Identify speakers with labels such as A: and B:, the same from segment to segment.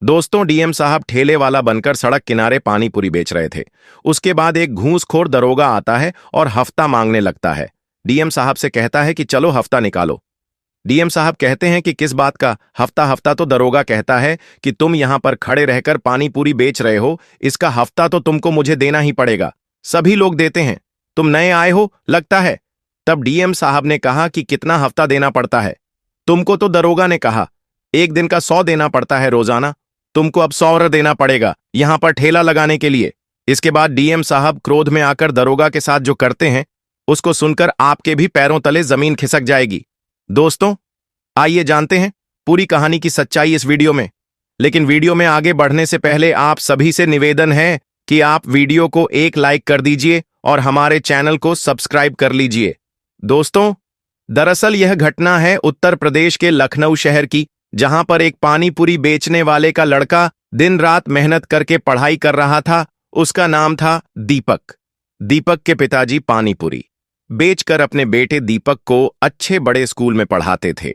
A: दोस्तों, डीएम साहब ठेले वाला बनकर सड़क किनारे पानी पूरी बेच रहे थे। उसके बाद एक घूसखोर दरोगा आता है और हफ्ता मांगने लगता है। डीएम साहब से कहता है कि चलो हफ्ता निकालो। डीएम साहब कहते हैं कि किस बात का हफ्ता? हफ्ता तो दरोगा कहता है कि तुम यहां पर खड़े रहकर पानी पूरी बेच रहे हो, इसका हफ्ता तो तुमको मुझे देना ही पड़ेगा। सभी लोग देते हैं, तुम नए आए हो लगता है। तब डीएम साहब ने कहा कि कितना हफ्ता देना पड़ता है तुमको? तो दरोगा ने कहा, एक दिन का 100 देना पड़ता है रोजाना। तुमको अब 100 देना पड़ेगा यहां पर ठेला लगाने के लिए। इसके बाद डीएम साहब क्रोध में आकर दरोगा के साथ जो करते हैं उसको सुनकर आपके भी पैरों तले जमीन खिसक जाएगी। दोस्तों, आइए जानते हैं पूरी कहानी की सच्चाई इस वीडियो में। लेकिन वीडियो में आगे बढ़ने से पहले आप सभी से निवेदन है कि आप वीडियो को एक लाइक कर दीजिए और हमारे चैनल को सब्सक्राइब कर लीजिए। दोस्तों, दरअसल यह घटना है उत्तर प्रदेश के लखनऊ शहर की, जहां पर एक पानी पूरी बेचने वाले का लड़का दिन रात मेहनत करके पढ़ाई कर रहा था। उसका नाम था दीपक। दीपक के पिताजी पानी पूरी बेचकर अपने बेटे दीपक को अच्छे बड़े स्कूल में पढ़ाते थे।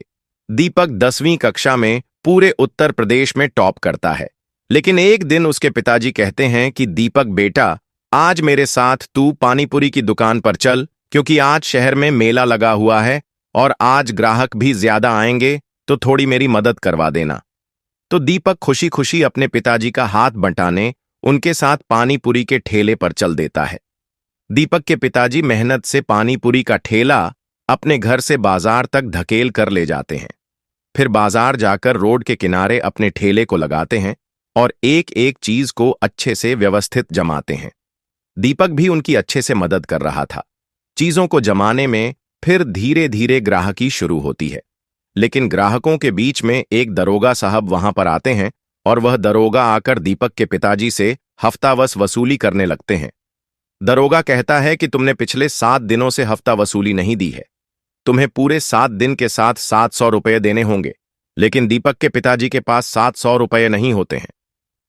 A: दीपक 10वीं कक्षा में पूरे उत्तर प्रदेश में टॉप करता है। लेकिन एक दिन उसके पिताजी कहते हैं कि दीपक बेटा, आज मेरे साथ तू पानीपुरी की दुकान पर चल, क्योंकि आज शहर में मेला लगा हुआ है और आज ग्राहक भी ज्यादा आएंगे, तो थोड़ी मेरी मदद करवा देना। तो दीपक खुशी खुशी अपने पिताजी का हाथ बंटाने उनके साथ पानीपुरी के ठेले पर चल देता है। दीपक के पिताजी मेहनत से पानीपुरी का ठेला अपने घर से बाजार तक धकेल कर ले जाते हैं। फिर बाजार जाकर रोड के किनारे अपने ठेले को लगाते हैं और एक एक चीज को अच्छे से व्यवस्थित जमाते हैं। दीपक भी उनकी अच्छे से मदद कर रहा था चीजों को जमाने में। फिर धीरे धीरे ग्राहकी शुरू होती है। लेकिन ग्राहकों के बीच में एक दरोगा साहब वहां पर आते हैं और वह दरोगा आकर दीपक के पिताजी से हफ्तावस वसूली करने लगते हैं। दरोगा कहता है कि तुमने पिछले 7 दिनों से हफ्ता वसूली नहीं दी है, तुम्हें पूरे 7 दिन के साथ 700 रुपये देने होंगे। लेकिन दीपक के पिताजी के पास 700 रुपये नहीं होते हैं।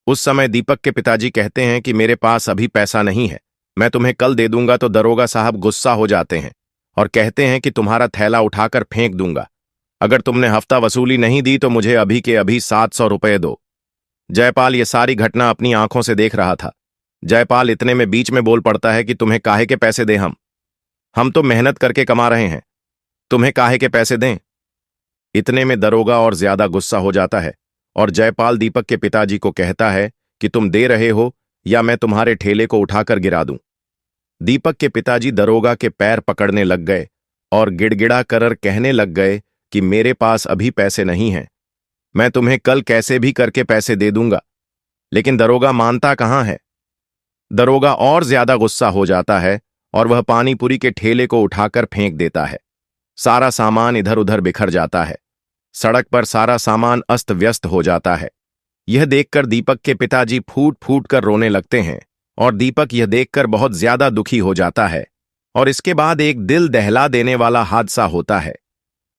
A: उस समय दीपक के पिताजी कहते हैं कि मेरे पास अभी पैसा नहीं है, मैं तुम्हें कल दे दूंगा। तो दरोगा साहब गुस्सा हो जाते हैं और कहते हैं कि तुम्हारा थैला उठाकर फेंक दूंगा। अगर तुमने हफ्ता वसूली नहीं दी तो मुझे अभी के अभी 700 रुपये दो। जयपाल ये सारी घटना अपनी आंखों से देख रहा था। जयपाल इतने में बीच में बोल पड़ता है कि तुम्हें काहे के पैसे दें? हम तो मेहनत करके कमा रहे हैं, तुम्हें काहे के पैसे दें? इतने में दरोगा और ज्यादा गुस्सा हो जाता है और जयपाल दीपक के पिताजी को कहता है कि तुम दे रहे हो या मैं तुम्हारे ठेले को उठाकर गिरा दूं। दीपक के पिताजी दरोगा के पैर पकड़ने लग गए और गिड़गिड़ा कर कहने लग गए कि मेरे पास अभी पैसे नहीं हैं, मैं तुम्हें कल कैसे भी करके पैसे दे दूंगा। लेकिन दरोगा मानता कहां है। दरोगा और ज्यादा गुस्सा हो जाता है और वह पानीपुरी के ठेले को उठाकर फेंक देता है। सारा सामान इधर उधर बिखर जाता है। सड़क पर सारा सामान अस्त व्यस्त हो जाता है। यह देखकर दीपक के पिताजी फूट फूट कर रोने लगते हैं और दीपक यह देखकर बहुत ज्यादा दुखी हो जाता है। और इसके बाद एक दिल दहला देने वाला हादसा होता है।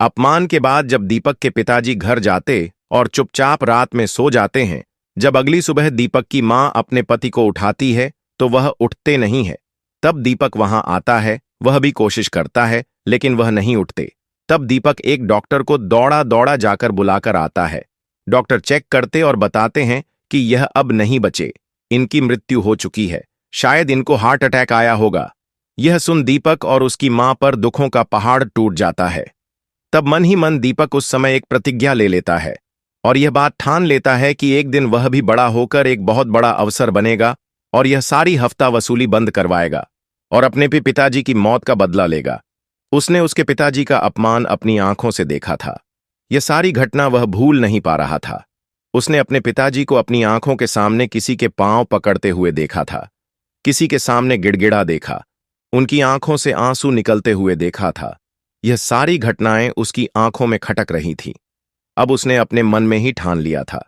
A: अपमान के बाद जब दीपक के पिताजी घर जाते और चुपचाप रात में सो जाते हैं, जब अगली सुबह दीपक की मां अपने पति को उठाती है तो वह उठते नहीं है। तब दीपक वहां आता है, वह भी कोशिश करता है लेकिन वह नहीं उठते। तब दीपक एक डॉक्टर को दौड़ा दौड़ा जाकर बुलाकर आता है। डॉक्टर चेक करते और बताते हैं कि यह अब नहीं बचे, इनकी मृत्यु हो चुकी है, शायद इनको हार्ट अटैक आया होगा। यह सुन दीपक और उसकी मां पर दुखों का पहाड़ टूट जाता है। तब मन ही मन दीपक उस समय एक प्रतिज्ञा ले लेता है और यह बात ठान लेता है कि एक दिन वह भी बड़ा होकर एक बहुत बड़ा अफसर बनेगा और यह सारी हफ्ता वसूली बंद करवाएगा और अपने भी पिताजी की मौत का बदला लेगा। उसने उसके पिताजी का अपमान अपनी आंखों से देखा था। यह सारी घटना वह भूल नहीं पा रहा था। उसने अपने पिताजी को अपनी आंखों के सामने किसी के पांव पकड़ते हुए देखा था, किसी के सामने गिड़गिड़ा देखा, उनकी आंखों से आंसू निकलते हुए देखा था। यह सारी घटनाएं उसकी आंखों में खटक रही थीं। अब उसने अपने मन में ही ठान लिया था।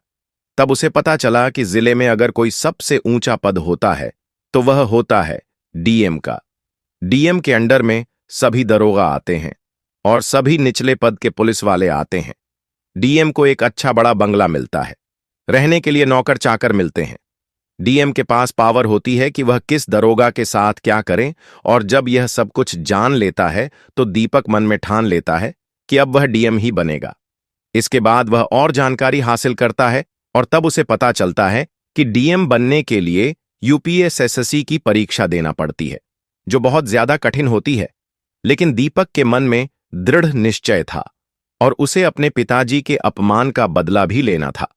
A: तब उसे पता चला कि जिले में अगर कोई सबसे ऊंचा पद होता है तो वह होता है डीएम का। डीएम के अंडर में सभी दरोगा आते हैं और सभी निचले पद के पुलिस वाले आते हैं। डीएम को एक अच्छा बड़ा बंगला मिलता है, रहने के लिए नौकर चाकर मिलते हैं। डीएम के पास पावर होती है कि वह किस दरोगा के साथ क्या करे, और जब यह सब कुछ जान लेता है तो दीपक मन में ठान लेता है कि अब वह डीएम ही बनेगा। इसके बाद वह और जानकारी हासिल करता है और तब उसे पता चलता है कि डीएम बनने के लिए यूपीएसएससी की परीक्षा देना पड़ती है, जो बहुत ज्यादा कठिन होती है। लेकिन दीपक के मन में दृढ़ निश्चय था और उसे अपने पिताजी के अपमान का बदला भी लेना था।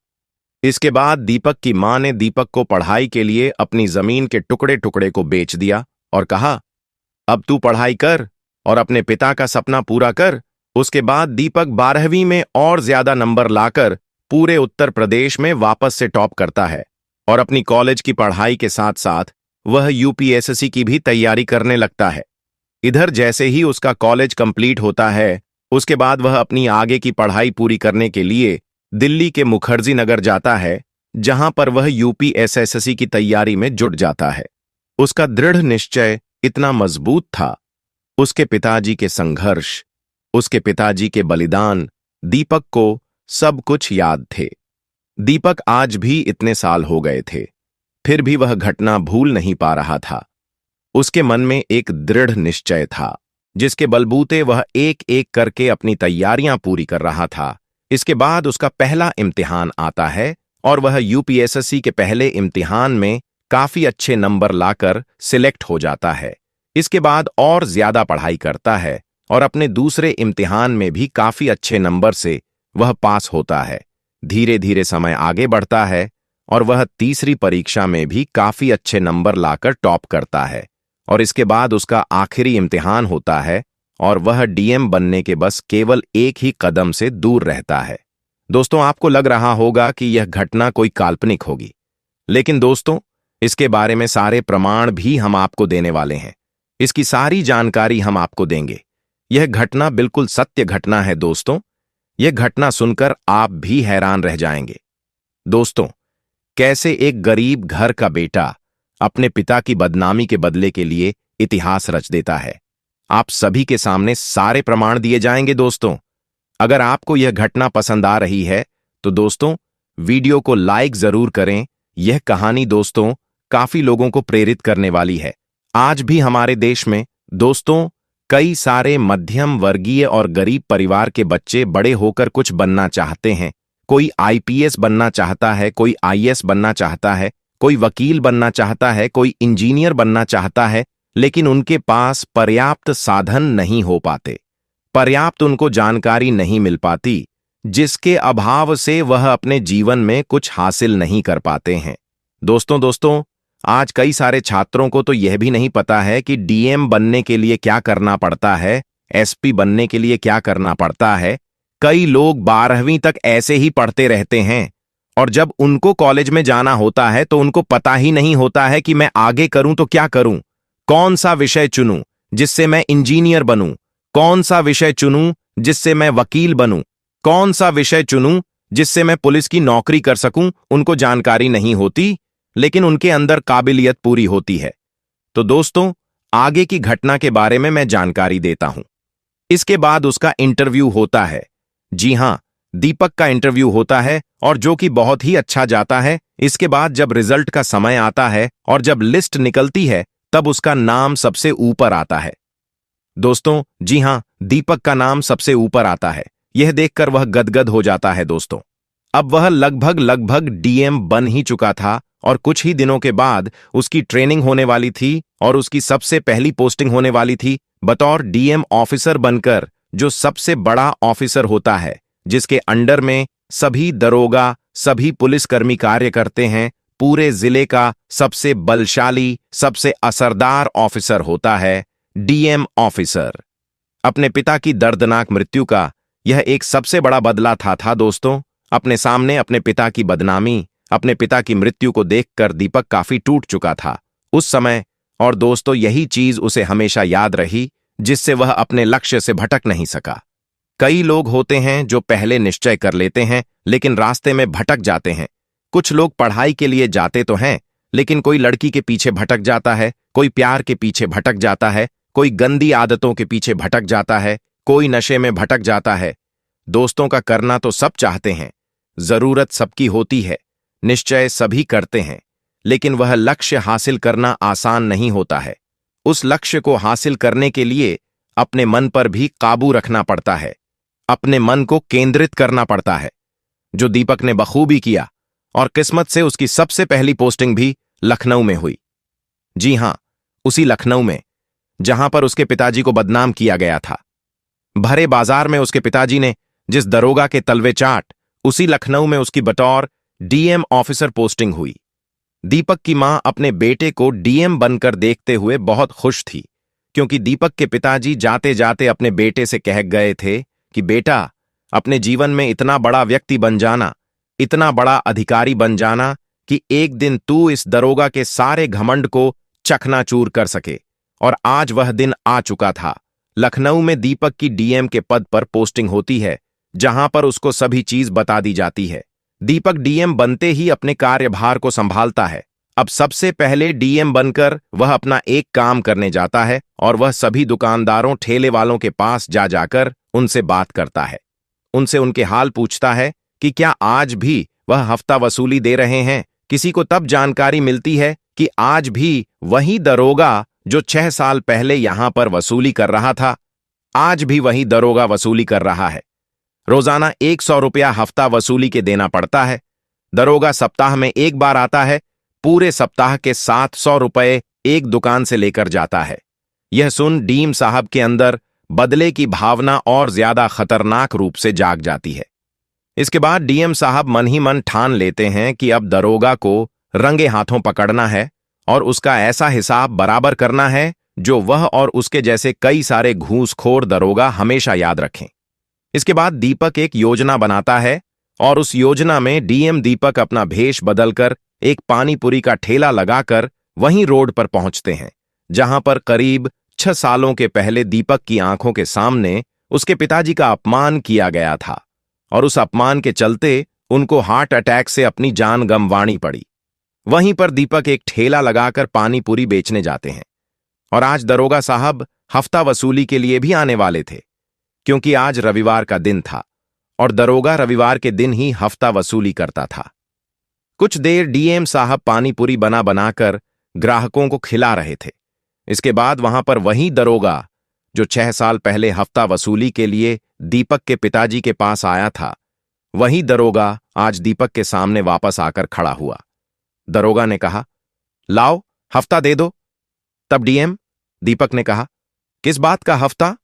A: इसके बाद दीपक की मां ने दीपक को पढ़ाई के लिए अपनी जमीन के टुकड़े टुकड़े को बेच दिया और कहा, अब तू पढ़ाई कर और अपने पिता का सपना पूरा कर। उसके बाद दीपक 12वीं में और ज्यादा नंबर लाकर पूरे उत्तर प्रदेश में वापस से टॉप करता है और अपनी कॉलेज की पढ़ाई के साथ साथ वह यूपीएससी की भी तैयारी करने लगता है। इधर जैसे ही उसका कॉलेज कंप्लीट होता है, उसके बाद वह अपनी आगे की पढ़ाई पूरी करने के लिए दिल्ली के मुखर्जी नगर जाता है, जहां पर वह यूपीएसएससी की तैयारी में जुट जाता है। उसका दृढ़ निश्चय इतना मजबूत था, उसके पिताजी के संघर्ष, उसके पिताजी के बलिदान दीपक को सब कुछ याद थे। दीपक आज भी इतने साल हो गए थे, फिर भी वह घटना भूल नहीं पा रहा था। उसके मन में एक दृढ़ निश्चय था, जिसके बलबूते वह एक एक करके अपनी तैयारियां पूरी कर रहा था। इसके बाद उसका पहला इम्तिहान आता है और वह यूपीएससी के पहले इम्तिहान में काफी अच्छे नंबर लाकर सिलेक्ट हो जाता है। इसके बाद और ज्यादा पढ़ाई करता है और अपने दूसरे इम्तिहान में भी काफी अच्छे नंबर से वह पास होता है। धीरे धीरे समय आगे बढ़ता है और वह तीसरी परीक्षा में भी काफी अच्छे नंबर लाकर टॉप करता है और इसके बाद उसका आखिरी इम्तिहान होता है और वह डीएम बनने के बस केवल एक ही कदम से दूर रहता है। दोस्तों, आपको लग रहा होगा कि यह घटना कोई काल्पनिक होगी, लेकिन दोस्तों, इसके बारे में सारे प्रमाण भी हम आपको देने वाले हैं। इसकी सारी जानकारी हम आपको देंगे। यह घटना बिल्कुल सत्य घटना है दोस्तों। यह घटना सुनकर आप भी हैरान रह जाएंगे। दोस्तों, कैसे एक गरीब घर का बेटा अपने पिता की बदनामी के बदले के लिए इतिहास रच देता है। आप सभी के सामने सारे प्रमाण दिए जाएंगे दोस्तों। अगर आपको यह घटना पसंद आ रही है तो दोस्तों, वीडियो को लाइक जरूर करें। यह कहानी दोस्तों काफी लोगों को प्रेरित करने वाली है। आज भी हमारे देश में दोस्तों कई सारे मध्यम वर्गीय और गरीब परिवार के बच्चे बड़े होकर कुछ बनना चाहते हैं। कोई आईपीएस बनना चाहता है, कोई आईएएस बनना चाहता है, कोई वकील बनना चाहता है, कोई इंजीनियर बनना चाहता है, लेकिन उनके पास पर्याप्त साधन नहीं हो पाते, पर्याप्त उनको जानकारी नहीं मिल पाती, जिसके अभाव से वह अपने जीवन में कुछ हासिल नहीं कर पाते हैं। दोस्तों, आज कई सारे छात्रों को तो यह भी नहीं पता है कि डीएम बनने के लिए क्या करना पड़ता है, एसपी बनने के लिए क्या करना पड़ता है। कई लोग 12वीं तक ऐसे ही पढ़ते रहते हैं और जब उनको कॉलेज में जाना होता है तो उनको पता ही नहीं होता है कि मैं आगे करूं तो क्या करूं, कौन सा विषय चुनूं जिससे मैं इंजीनियर बनूं, कौन सा विषय चुनूं जिससे मैं वकील बनूं, कौन सा विषय चुनूं जिससे मैं पुलिस की नौकरी कर सकूं। उनको जानकारी नहीं होती, लेकिन उनके अंदर काबिलियत पूरी होती है। तो दोस्तों, आगे की घटना के बारे में मैं जानकारी देता हूं। इसके बाद उसका इंटरव्यू होता है। जी हां, दीपक का इंटरव्यू होता है और जो कि बहुत ही अच्छा जाता है। इसके बाद जब रिजल्ट का समय आता है और जब लिस्ट निकलती है, तब उसका नाम सबसे ऊपर आता है। दोस्तों, जी हां, दीपक का नाम सबसे ऊपर आता है। यह देखकर वह गदगद हो जाता है दोस्तों। अब वह लगभग डीएम बन ही चुका था और कुछ ही दिनों के बाद उसकी ट्रेनिंग होने वाली थी और उसकी सबसे पहली पोस्टिंग होने वाली थी बतौर डीएम ऑफिसर बनकर, जो सबसे बड़ा ऑफिसर होता है, जिसके अंडर में सभी दरोगा, सभी पुलिसकर्मी कार्य करते हैं। पूरे जिले का सबसे बलशाली, सबसे असरदार ऑफिसर होता है डीएम ऑफिसर। अपने पिता की दर्दनाक मृत्यु का यह एक सबसे बड़ा बदला था दोस्तों। अपने सामने अपने पिता की बदनामी, अपने पिता की मृत्यु को देखकर दीपक काफी टूट चुका था उस समय। और दोस्तों, यही चीज उसे हमेशा याद रही, जिससे वह अपने लक्ष्य से भटक नहीं सका। कई लोग होते हैं जो पहले निश्चय कर लेते हैं लेकिन रास्ते में भटक जाते हैं। कुछ लोग पढ़ाई के लिए जाते तो हैं, लेकिन कोई लड़की के पीछे भटक जाता है, कोई प्यार के पीछे भटक जाता है, कोई गंदी आदतों के पीछे भटक जाता है, कोई नशे में भटक जाता है। दोस्तों का करना तो सब चाहते हैं, जरूरत सबकी होती है, निश्चय सभी करते हैं, लेकिन वह लक्ष्य हासिल करना आसान नहीं होता है। उस लक्ष्य को हासिल करने के लिए अपने मन पर भी काबू रखना पड़ता है, अपने मन को केंद्रित करना पड़ता है, जो दीपक ने बखूबी किया और किस्मत से उसकी सबसे पहली पोस्टिंग भी लखनऊ में हुई। जी हां, उसी लखनऊ में जहां पर उसके पिताजी को बदनाम किया गया था। भरे बाजार में उसके पिताजी ने जिस दरोगा के तलवे चाट, उसी लखनऊ में उसकी बतौर डीएम ऑफिसर पोस्टिंग हुई। दीपक की मां अपने बेटे को डीएम बनकर देखते हुए बहुत खुश थी, क्योंकि दीपक के पिताजी जाते जाते अपने बेटे से कह गए थे कि बेटा, अपने जीवन में इतना बड़ा व्यक्ति बन जाना, इतना बड़ा अधिकारी बन जाना कि एक दिन तू इस दरोगा के सारे घमंड को चकनाचूर कर सके। और आज वह दिन आ चुका था। लखनऊ में दीपक की डीएम के पद पर पोस्टिंग होती है, जहां पर उसको सभी चीज बता दी जाती है। दीपक डीएम बनते ही अपने कार्यभार को संभालता है। अब सबसे पहले डीएम बनकर वह अपना एक काम करने जाता है और वह सभी दुकानदारों, ठेले वालों के पास जा जाकर उनसे बात करता है। उनसे उनके हाल पूछता है कि क्या आज भी वह हफ्ता वसूली दे रहे हैं। किसी को तब जानकारी मिलती है कि आज भी वही दरोगा जो 6 साल पहले यहां पर वसूली कर रहा था, आज भी वही दरोगा वसूली कर रहा है। रोजाना 100 रुपया हफ्ता वसूली के देना पड़ता है। दरोगा सप्ताह में एक बार आता है, पूरे सप्ताह के 700 रुपये एक दुकान से लेकर जाता है। यह सुन डीएम साहब के अंदर बदले की भावना और ज्यादा खतरनाक रूप से जाग जाती है। इसके बाद डीएम साहब मन ही मन ठान लेते हैं कि अब दरोगा को रंगे हाथों पकड़ना है और उसका ऐसा हिसाब बराबर करना है जो वह और उसके जैसे कई सारे घूसखोर दरोगा हमेशा याद रखें। इसके बाद दीपक एक योजना बनाता है और उस योजना में डीएम दीपक अपना भेष बदलकर एक पानीपुरी का ठेला लगाकर वहीं रोड पर पहुंचते हैं, जहां पर करीब 6 सालों के पहले दीपक की आंखों के सामने उसके पिताजी का अपमान किया गया था और उस अपमान के चलते उनको हार्ट अटैक से अपनी जान गंवानी पड़ी। वहीं पर दीपक एक ठेला लगाकर पानीपुरी बेचने जाते हैं और आज दरोगा साहब हफ्ता वसूली के लिए भी आने वाले थे, क्योंकि आज रविवार का दिन था और दरोगा रविवार के दिन ही हफ्ता वसूली करता था। कुछ देर डीएम साहब पानीपुरी बना बनाकर ग्राहकों को खिला रहे थे। इसके बाद वहां पर वही दरोगा जो 6 साल पहले हफ्ता वसूली के लिए दीपक के पिताजी के पास आया था, वही दरोगा आज दीपक के सामने वापस आकर खड़ा हुआ। दरोगा ने कहा, लाओ हफ्ता दे दो। तब डीएम दीपक ने कहा, किस बात का हफ्ता?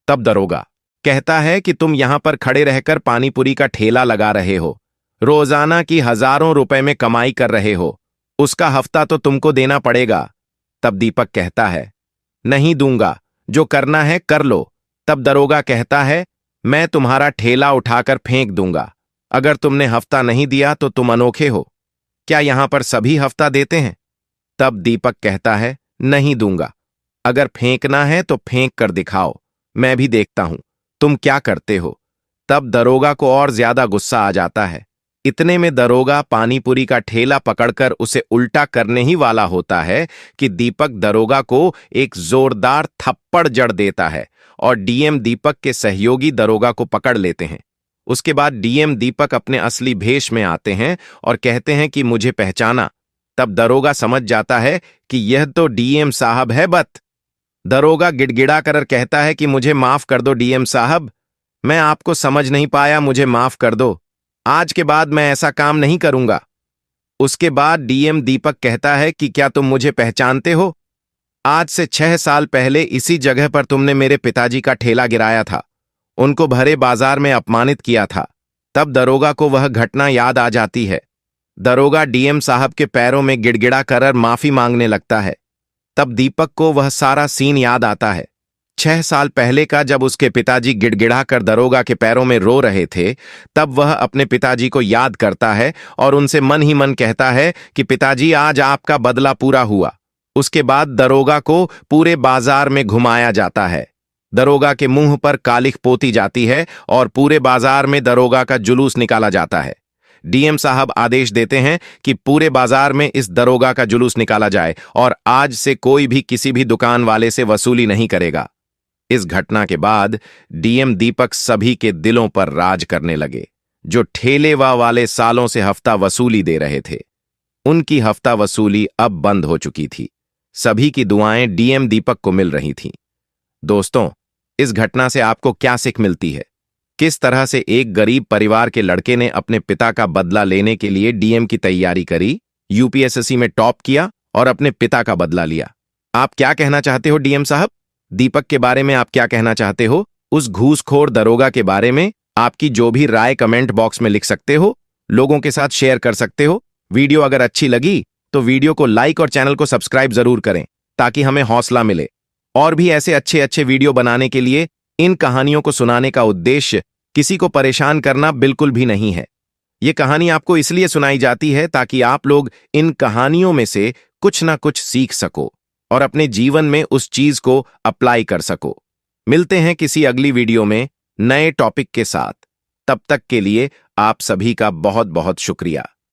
A: तब दरोगा कहता है कि तुम यहां पर खड़े रहकर पानीपुरी का ठेला लगा रहे हो, रोजाना की हजारों रुपए में कमाई कर रहे हो, उसका हफ्ता तो तुमको देना पड़ेगा। तब दीपक कहता है, नहीं दूंगा, जो करना है कर लो। तब दरोगा कहता है, मैं तुम्हारा ठेला उठाकर फेंक दूंगा। अगर तुमने हफ्ता नहीं दिया तो तुम अनोखे हो। क्या यहां पर सभी हफ्ता देते हैं? तब दीपक कहता है, नहीं दूंगा। अगर फेंकना है तो फेंक कर दिखाओ, मैं भी देखता हूं तुम क्या करते हो। तब दरोगा को और ज्यादा गुस्सा आ जाता है। इतने में दरोगा पानीपुरी का ठेला पकड़कर उसे उल्टा करने ही वाला होता है कि दीपक दरोगा को एक जोरदार थप्पड़ जड़ देता है और डीएम दीपक के सहयोगी दरोगा को पकड़ लेते हैं। उसके बाद डीएम दीपक अपने असली भेष में आते हैं और कहते हैं कि मुझे पहचाना। तब दरोगा समझ जाता है कि यह तो डीएम साहब है। दरोगा गिड़गिड़ा कर कहता है कि मुझे माफ कर दो डीएम साहब, मैं आपको समझ नहीं पाया, मुझे माफ कर दो। आज के बाद मैं ऐसा काम नहीं करूंगा। उसके बाद डीएम दीपक कहता है कि क्या तुम मुझे पहचानते हो? आज से 6 साल पहले इसी जगह पर तुमने मेरे पिताजी का ठेला गिराया था, उनको भरे बाजार में अपमानित किया था। तब दरोगा को वह घटना याद आ जाती है। दरोगा डीएम साहब के पैरों में गिड़गिड़ा कर माफी मांगने लगता है। तब दीपक को वह सारा सीन याद आता है, 6 साल पहले का, जब उसके पिताजी गिड़गिड़ा कर दरोगा के पैरों में रो रहे थे। तब वह अपने पिताजी को याद करता है और उनसे मन ही मन कहता है कि पिताजी, आज आपका बदला पूरा हुआ। उसके बाद दरोगा को पूरे बाजार में घुमाया जाता है। दरोगा के मुंह पर कालिख पोती जाती है और पूरे बाजार में दरोगा का जुलूस निकाला जाता है। डीएम साहब आदेश देते हैं कि पूरे बाजार में इस दरोगा का जुलूस निकाला जाए और आज से कोई भी किसी भी दुकान वाले से वसूली नहीं करेगा। इस घटना के बाद डीएम दीपक सभी के दिलों पर राज करने लगे। जो ठेलेवा वाले सालों से हफ्ता वसूली दे रहे थे, उनकी हफ्ता वसूली अब बंद हो चुकी थी। सभी की दुआएं डीएम दीपक को मिल रही थीं। दोस्तों, इस घटना से आपको क्या सीख मिलती है? किस तरह से एक गरीब परिवार के लड़के ने अपने पिता का बदला लेने के लिए डीएम की तैयारी करी, यूपीएसएससी में टॉप किया और अपने पिता का बदला लिया। आप क्या कहना चाहते हो डीएम साहब? दीपक के बारे में आप क्या कहना चाहते हो? उस घूसखोर दरोगा के बारे में आपकी जो भी राय कमेंट बॉक्स में लिख सकते हो, लोगों के साथ शेयर कर सकते हो। वीडियो अगर अच्छी लगी तो वीडियो को लाइक और चैनल को सब्सक्राइब जरूर करें ताकि हमें हौसला मिले। और भी ऐसे अच्छे अच्छे वीडियो बनाने के लिए इन कहानियों को सुनाने का उद्देश्य किसी को परेशान करना बिल्कुल भी नहीं है। ये कहानी आपको इसलिए सुनाई जाती है ताकि आप लोग इन कहानियों में से कुछ ना कुछ सीख सको और अपने जीवन में उस चीज को अप्लाई कर सको। मिलते हैं किसी अगली वीडियो में नए टॉपिक के साथ। तब तक के लिए आप सभी का बहुत बहुत शुक्रिया।